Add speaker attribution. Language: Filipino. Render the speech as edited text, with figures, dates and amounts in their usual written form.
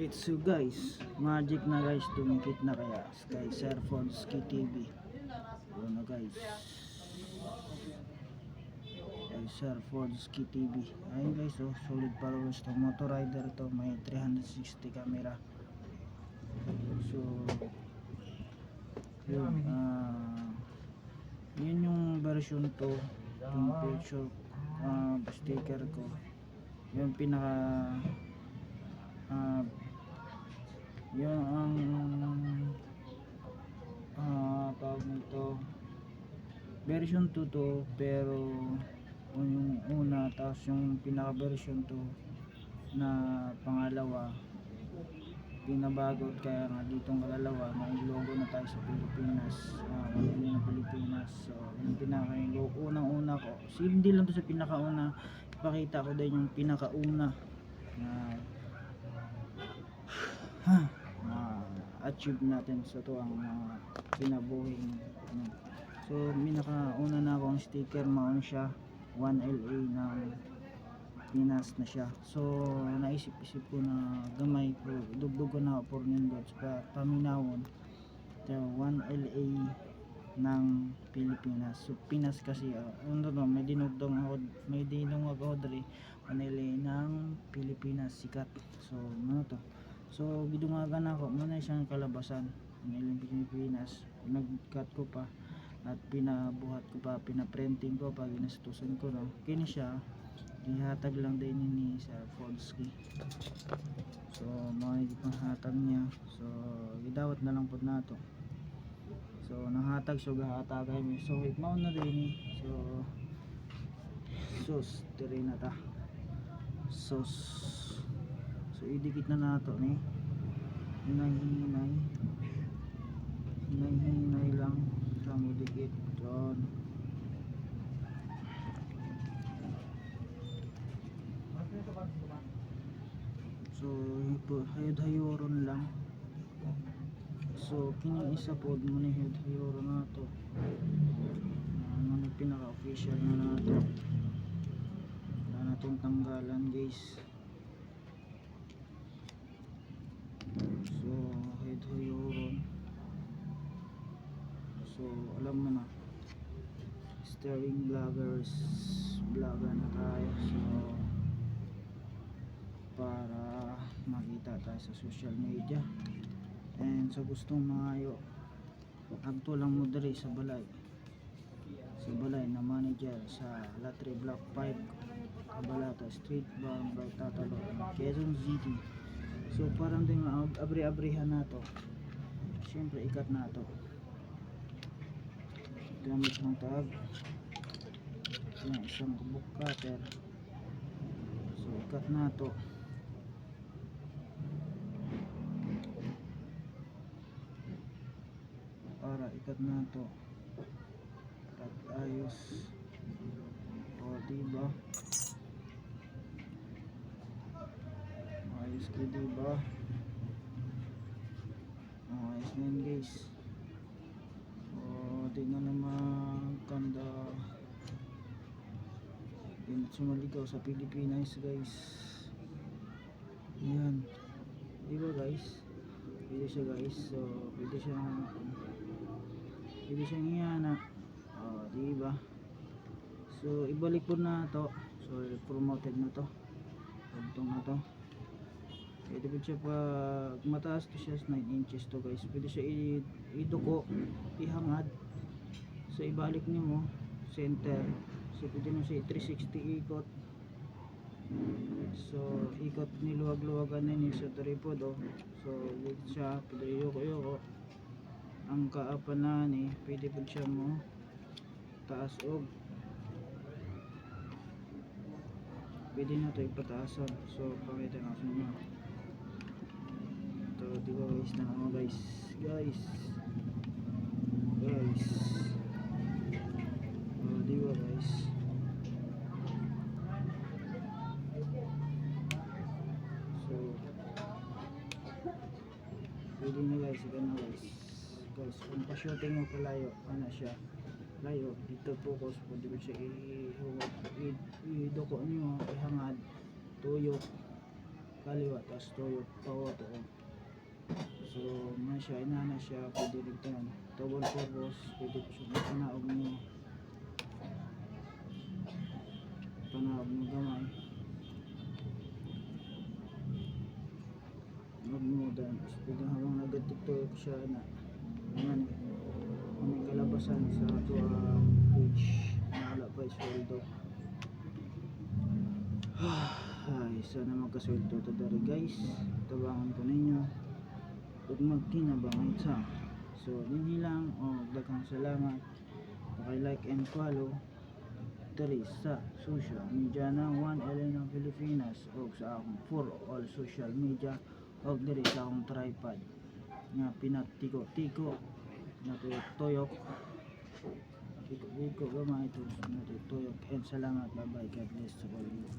Speaker 1: It's so guys, magic na guys, tumikit na kaya kay Sir Fonski TV. Yun na guys, kay Sir Fonski TV. Ayun guys, oh, solid followers to. Motor rider to, may 360 camera. So yun, yun yung version to, yung picture, sticker ko. Yung pinaka yun ang tawag nito, version 2 to, pero yung una, tapos yung pinaka version 2 na pangalawa pinabagot, kaya nga ditong kalalawa may logo na tayo sa Pilipinas, na Pilipinas. So yung pinaka unang una ko, hindi lang to sa pinakauna, ipakita ko din yung pinakauna na achieve natin sa to, ang pinabuhin. So pinakauna na akong sticker, maon siya 1LA ng Pinas na siya. So naisip-isip ko na gamay ko, dugdug ko na for nindots pa paminawon the 1LA ng Pilipinas. So Pinas kasi ano to, may dinugdong ako dre 1LA ng Pilipinas, sikat. So ano to, so gidungagan ako muna siyang kalabasan ng Pilipinas. Nag-cut ko pa at pinabuhat ko pa, pinaprinting ko pa, ginastusan ko, no, kini siya ihatag lang din ni Sir Fonski. So mga ipanghatag niya, so gidawat na lang po nato. So nanghatag, so gahatagay mi, so ikmaw na din ni, so sus tiri na ta, sus. So idikit na nato ni, hinay lang sa mo dikit doon. So hayod-hayoron lang. So kining isa pod mo ni hayod-hayoron nato, ano pinaka official na nato, wala natong tanggalan guys. So hayod-hayoron, so alam mo na, steering vloggers, vlogger na tayo. So para makita tayo sa social media, and sa gustong maayo agto lang mo diri sa balay na manager sa Latre Block 5 Cabalata Street, Barangay Tatalo, Quezon City. So parang din abri-abrihan nato, syempre ikat nato gamit ng tag, yung isang book cutter. So ikat nato, para ikat nato at ayos. O diba, ayos ko diba, ayos na yun guys. O di na naman kanda sumaligaw sa Pilipinas guys. Yan, diba guys, pwede siya guys. So pwede siyang iyana, diba. So ibalik ko na to, so promoted na to, pagtong na to. Pwede po siya, pag mataas to siya 9 inches to guys, pwede siya iduko, ihangad. So ibalik niyo mo center, so pwede nyo siya 360 ikot. So ikot niluwag-luwagan na niya sa tripod, so wag siya, pwede yoko-yoko. Ang kaapan na ni, pwede po siya mo taas og, pwede na ito ipataasan. So pakita na sa inyo ito, diba guys, na ako guys. Diba guys, so pwede na guys, ikan na guys. Kung pa-shooting mo palayo, ano siya, layo, dito focus, pwede mo siya idoko nyo, ihangad, tuyok, kaliwa tas toyo pawoto o. So na siya inana siya pwede rin tanan double purpose pwede ko siya panaog mo gamay magmudan pwede habang nagatutoy ko siya na naman may kalabasan sa ato page na wala pa isweldo. Ay, sana magkasweldo to dari guys. Tabangan ko ninyo ug magkinabang sa. So dinhi lang daghang salamat. Paki-like and follow diri sa social media ng 1LA ng Pilipinas o sa akong for all social media o diri sa akong tripod nga pinatiko-tiko na tuyok tiko gamay ito na tuyok and salamat, bye bye, God bless to all you.